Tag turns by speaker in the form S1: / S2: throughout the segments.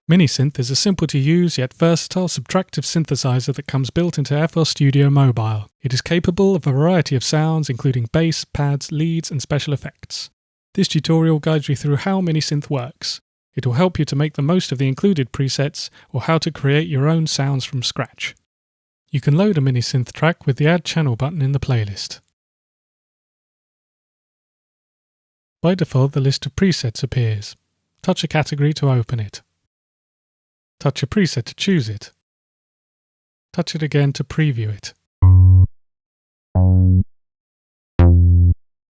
S1: Minisynth is a simple to use yet versatile subtractive synthesizer that comes built into FL Studio Mobile. It is capable of a variety of sounds including bass, pads, leads and special effects. This tutorial guides you through how Minisynth works. It will help you to make the most of the included presets or how to create your own sounds from scratch. You can load a Minisynth track with the Add Channel button in the playlist. By default, the list of presets appears. Touch a category to open it. Touch a preset to choose it. Touch it again to preview it.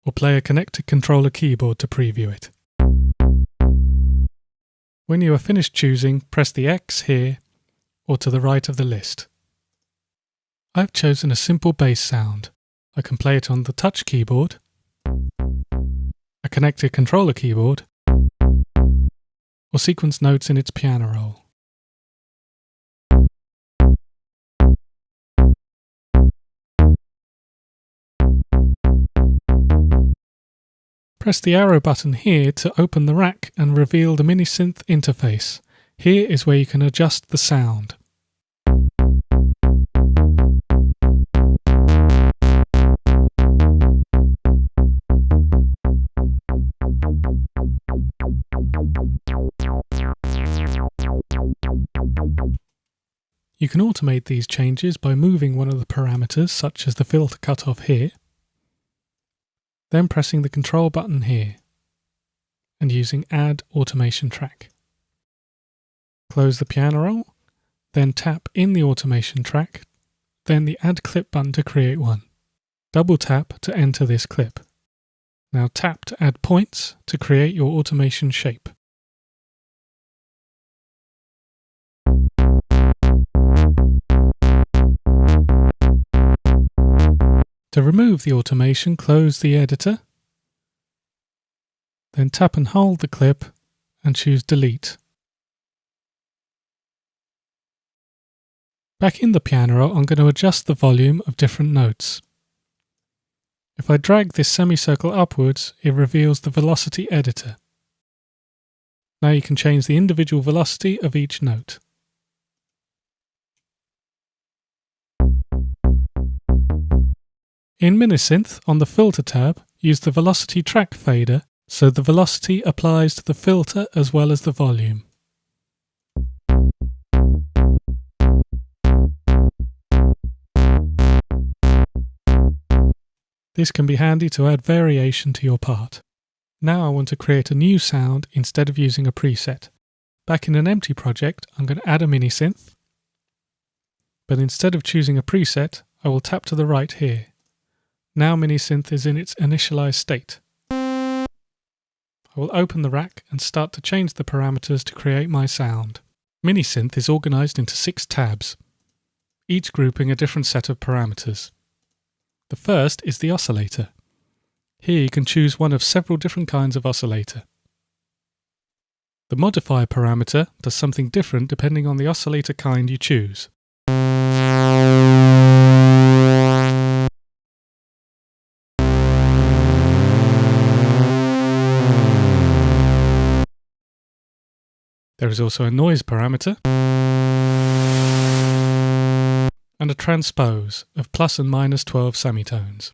S1: Or play a connected controller keyboard to preview it. When you are finished choosing, press the X here or to the right of the list. I've chosen a simple bass sound. I can play it on the touch keyboard, a connected controller keyboard, or sequence notes in its piano roll. Press the arrow button here to open the rack and reveal the Minisynth interface. Here is where you can adjust the sound. You can automate these changes by moving one of the parameters, such as the filter cutoff here, then pressing the control button here, and using Add Automation Track. Close the piano roll, then tap in the automation track, then the Add Clip button to create one. Double tap to enter this clip. Now tap to add points to create your automation shape. To remove the automation, close the editor, then tap and hold the clip and choose Delete. Back in the piano roll, I'm going to adjust the volume of different notes. If I drag this semicircle upwards, it reveals the velocity editor. Now you can change the individual velocity of each note. In Minisynth, on the Filter tab, use the Velocity Track Fader so the velocity applies to the filter as well as the volume. This can be handy to add variation to your part. Now I want to create a new sound instead of using a preset. Back in an empty project, I'm going to add a Minisynth, but instead of choosing a preset, I will tap to the right here. Now Minisynth is in its initialized state. I will open the rack and start to change the parameters to create my sound. Minisynth is organized into 6 tabs, each grouping a different set of parameters. The first is the oscillator. Here you can choose one of several different kinds of oscillator. The modifier parameter does something different depending on the oscillator kind you choose. There is also a noise parameter and a transpose of plus and minus 12 semitones.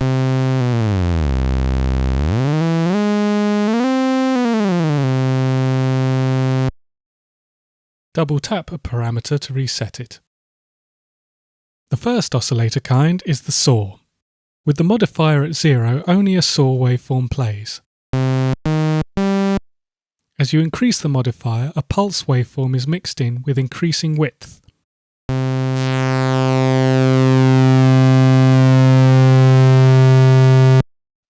S1: Double tap a parameter to reset it. The first oscillator kind is the saw. With the modifier at 0, only a saw waveform plays. As you increase the modifier, a pulse waveform is mixed in with increasing width.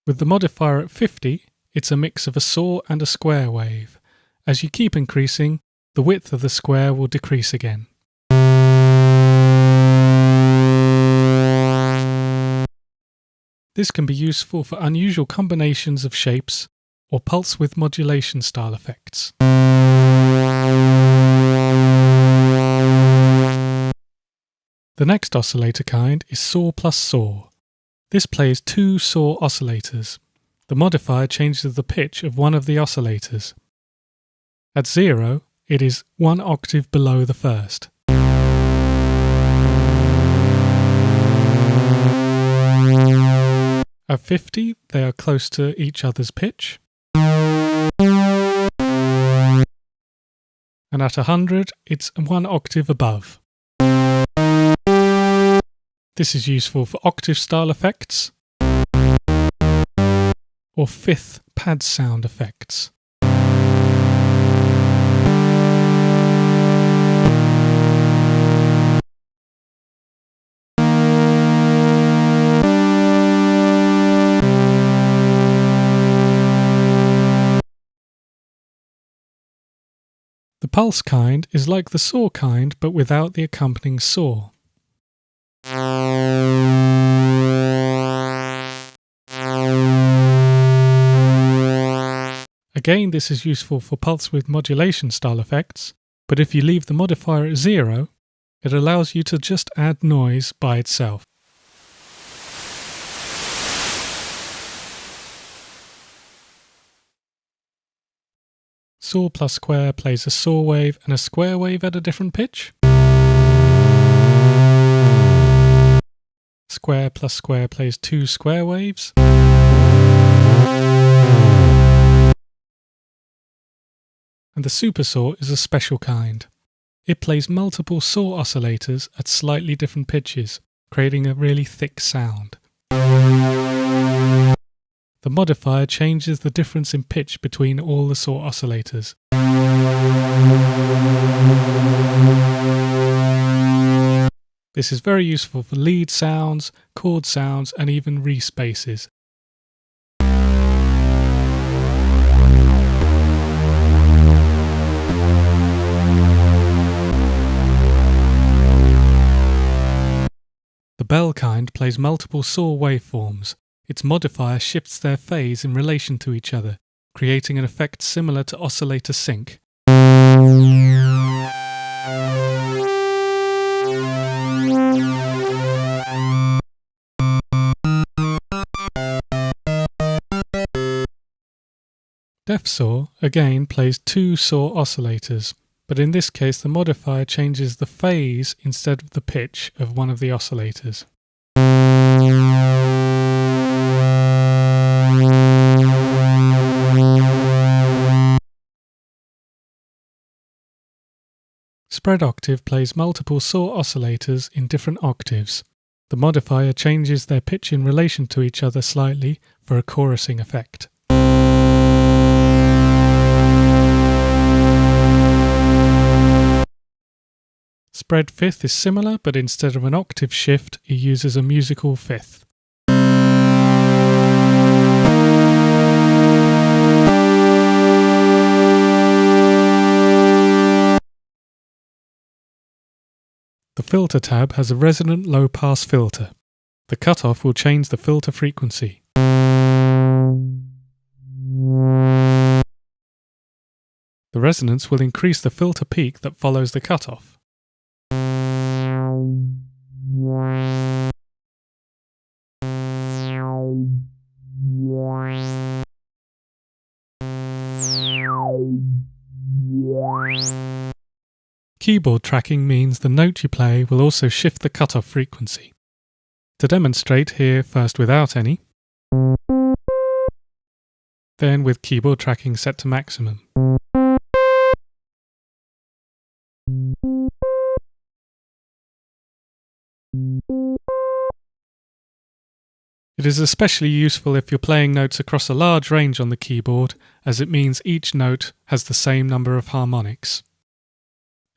S1: With the modifier at 50, it's a mix of a saw and a square wave. As you keep increasing, the width of the square will decrease again. This can be useful for unusual combinations of shapes or pulse width modulation style effects. The next oscillator kind is saw plus saw. This plays 2 saw oscillators. The modifier changes the pitch of one of the oscillators. At 0, it is one octave below the first. At 50, they are close to each other's pitch. And at 100, it's one octave above. This is useful for octave style effects or fifth pad sound effects. The pulse kind is like the saw kind but without the accompanying saw. Again, this is useful for pulse width modulation style effects, but if you leave the modifier at 0, it allows you to just add noise by itself. Saw plus square plays a saw wave and a square wave at a different pitch. Square plus square plays two square waves. And the super saw is a special kind. It plays multiple saw oscillators at slightly different pitches, creating a really thick sound. The modifier changes the difference in pitch between all the saw oscillators. This is very useful for lead sounds, chord sounds, and even respaces. The bell kind plays multiple saw waveforms. Its modifier shifts their phase in relation to each other, creating an effect similar to oscillator sync. Def saw, again, plays two saw oscillators, but in this case the modifier changes the phase instead of the pitch of one of the oscillators. Spread octave plays multiple saw oscillators in different octaves. The modifier changes their pitch in relation to each other slightly for a chorusing effect. Spread fifth is similar, but instead of an octave shift, it uses a musical fifth. The filter tab has a resonant low-pass filter. The cutoff will change the filter frequency. The resonance will increase the filter peak that follows the cutoff. Keyboard tracking means the note you play will also shift the cutoff frequency. To demonstrate, here first without any, then with keyboard tracking set to maximum. It is especially useful if you're playing notes across a large range on the keyboard, as it means each note has the same number of harmonics.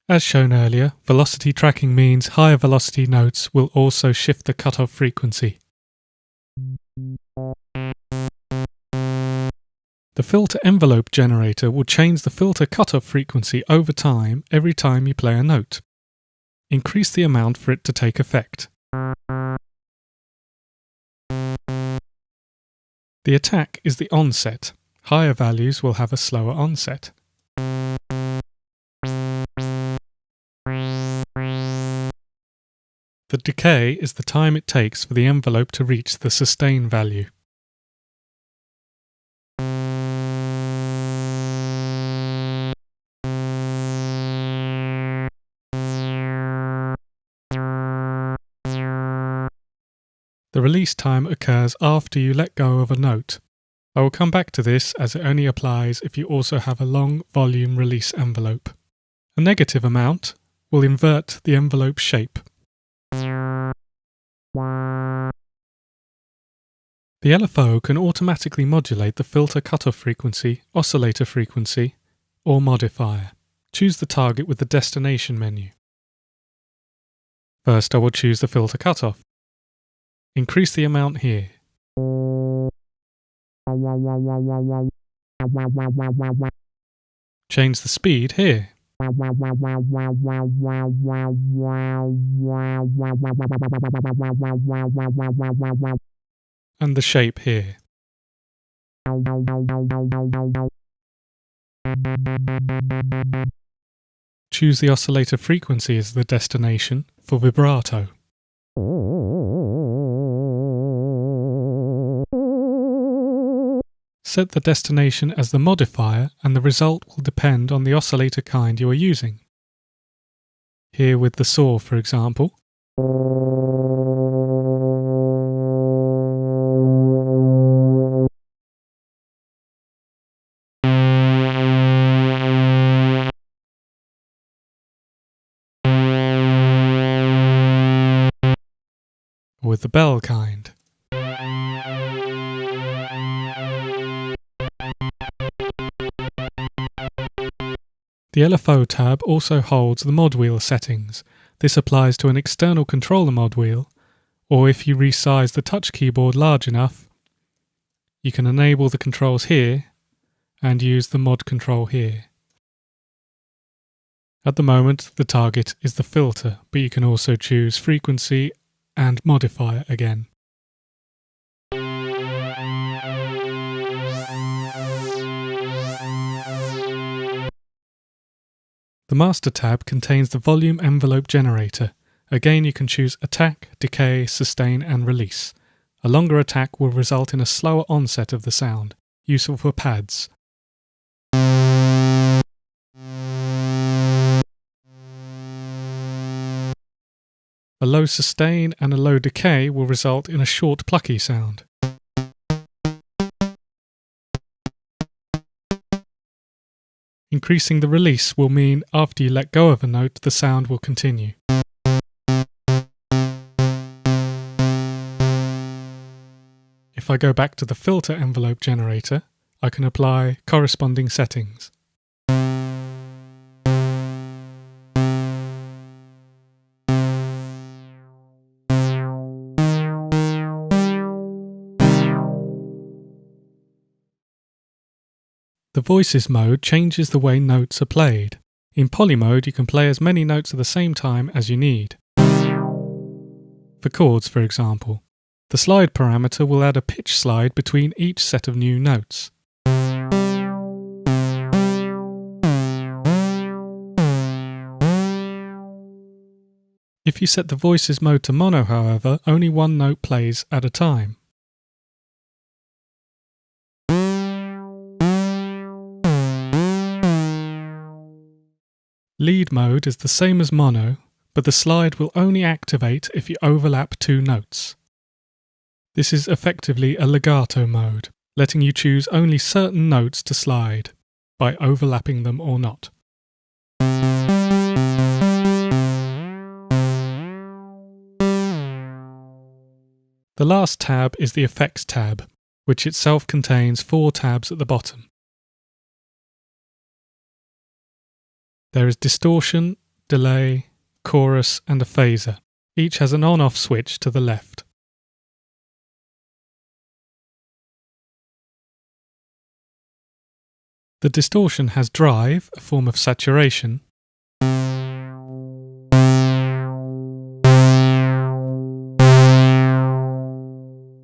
S1: As shown earlier, velocity tracking means higher velocity notes will also shift the cutoff frequency. The filter envelope generator will change the filter cutoff frequency over time every time you play a note. Increase the amount for it to take effect. The attack is the onset. Higher values will have a slower onset. The decay is the time it takes for the envelope to reach the sustain value. release time occurs after you let go of a note. I will come back to this as it only applies if you also have a long volume release envelope. A negative amount will invert the envelope shape. The LFO can automatically modulate the filter cutoff frequency, oscillator frequency, or modifier. Choose the target with the destination menu. First, I will choose the filter cutoff. Increase the amount here. Change the speed here. And the shape here. Choose the oscillator frequency as the destination for vibrato. Set the destination as the modifier and the result will depend on the oscillator kind you are using. Here with the saw, for example. With the bell kind. The LFO tab also holds the mod wheel settings. This applies to an external controller mod wheel, or if you resize the touch keyboard large enough, you can enable the controls here and use the mod control here. At the moment, the target is the filter, but you can also choose frequency and modifier again. The Master tab contains the volume envelope generator. Again, you can choose attack, decay, sustain and release. A longer attack will result in a slower onset of the sound, useful for pads. A low sustain and a low decay will result in a short plucky sound. Increasing the release will mean after you let go of a note, the sound will continue. If I go back to the filter envelope generator, I can apply corresponding settings. The Voices mode changes the way notes are played. In Poly mode, you can play as many notes at the same time as you need. For chords, for example, the slide parameter will add a pitch slide between each set of new notes. If you set the Voices mode to mono, however, only one note plays at a time. Lead mode is the same as mono, but the slide will only activate if you overlap two notes. This is effectively a legato mode, letting you choose only certain notes to slide, by overlapping them or not. The last tab is the Effects tab, which itself contains 4 tabs at the bottom. There is distortion, delay, chorus and a phaser. Each has an on-off switch to the left. The distortion has drive, a form of saturation,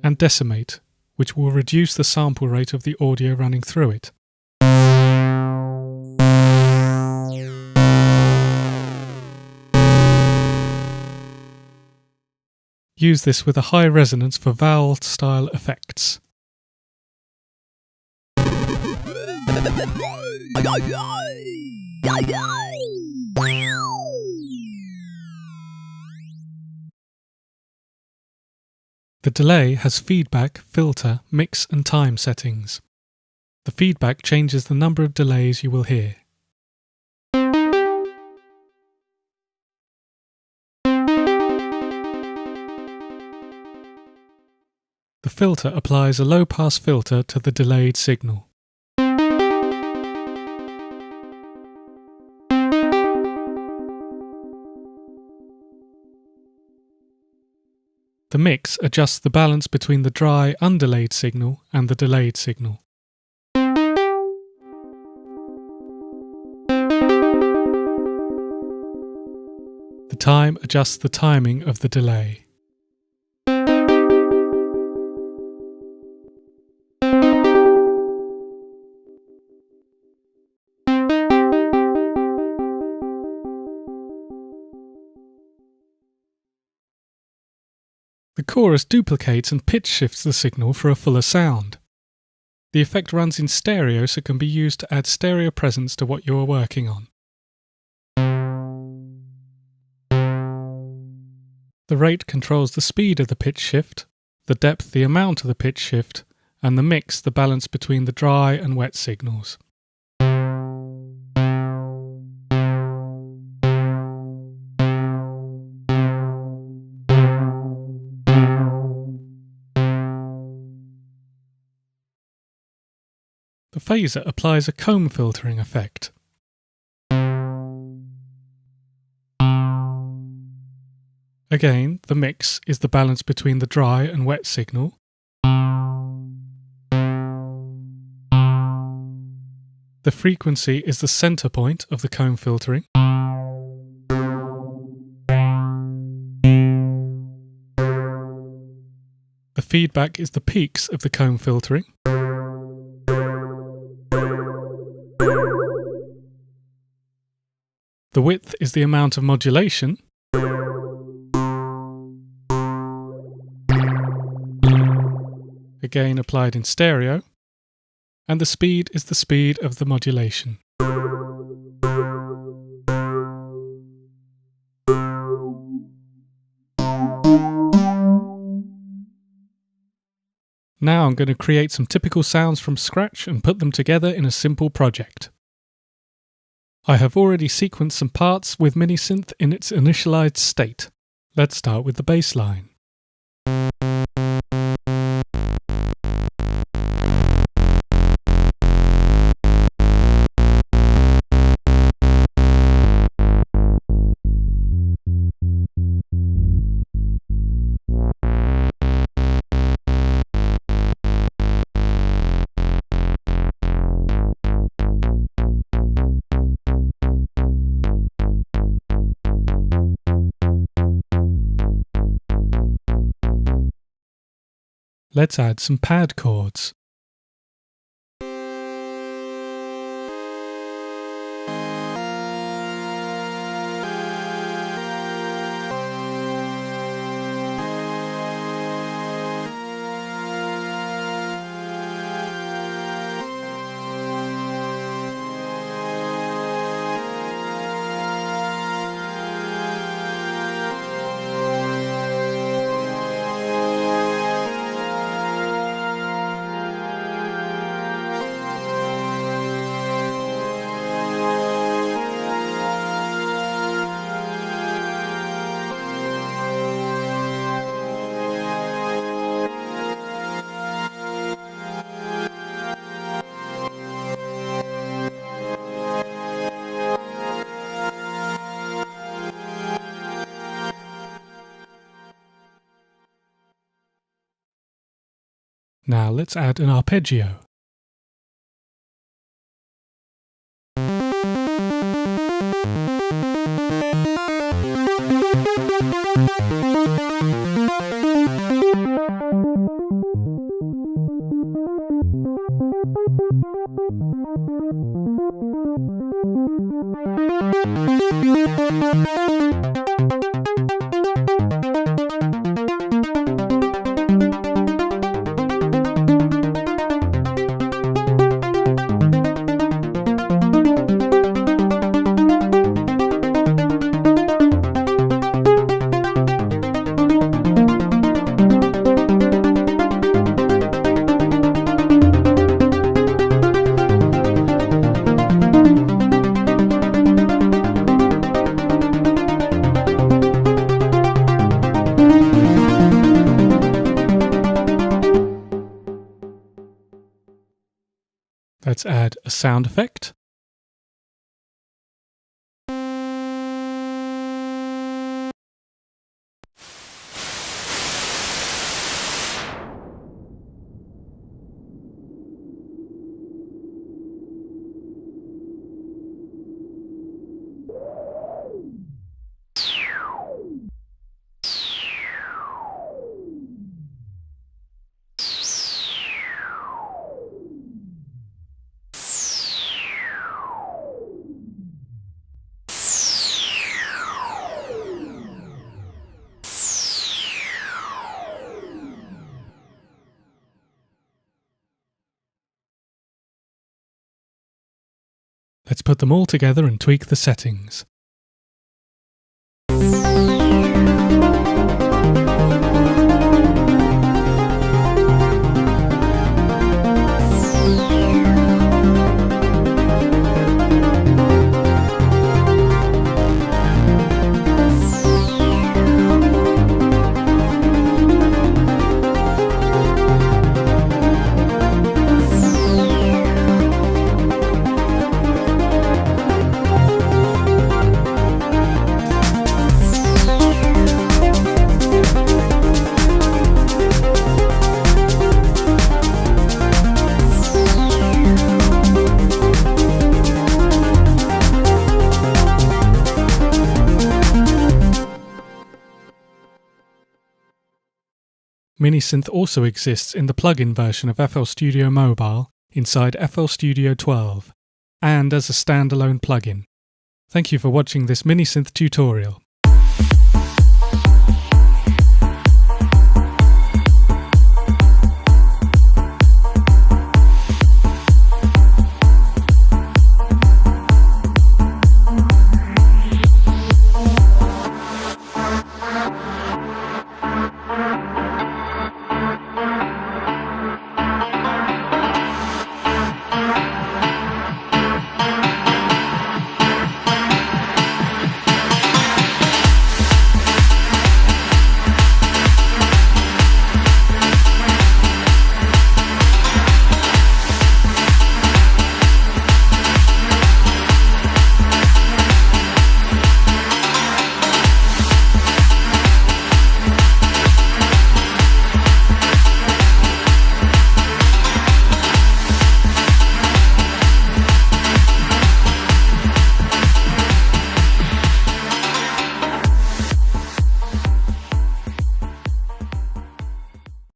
S1: and decimate, which will reduce the sample rate of the audio running through it. Use this with a high resonance for vowel-style effects. The delay has feedback, filter, mix and time settings. The feedback changes the number of delays you will hear. The filter applies a low-pass filter to the delayed signal. The mix adjusts the balance between the dry, undelayed signal and the delayed signal. The time adjusts the timing of the delay. The chorus duplicates and pitch shifts the signal for a fuller sound. The effect runs in stereo so it can be used to add stereo presence to what you are working on. The rate controls the speed of the pitch shift, the depth the amount of the pitch shift, and the mix the balance between the dry and wet signals. The phaser applies a comb filtering effect. Again, the mix is the balance between the dry and wet signal. The frequency is the center point of the comb filtering. The feedback is the peaks of the comb filtering. The width is the amount of modulation. Again applied in stereo. And the speed is the speed of the modulation. Now I'm going to create some typical sounds from scratch and put them together in a simple project. I have already sequenced some parts with Minisynth in its initialized state. Let's start with the bass line. Let's add some pad chords. Now let's add an arpeggio. Let's add a sound effect. Let's put them all together and tweak the settings. Minisynth also exists in the plugin version of FL Studio Mobile inside FL Studio 12 and as a standalone plugin. Thank you for watching this Minisynth tutorial.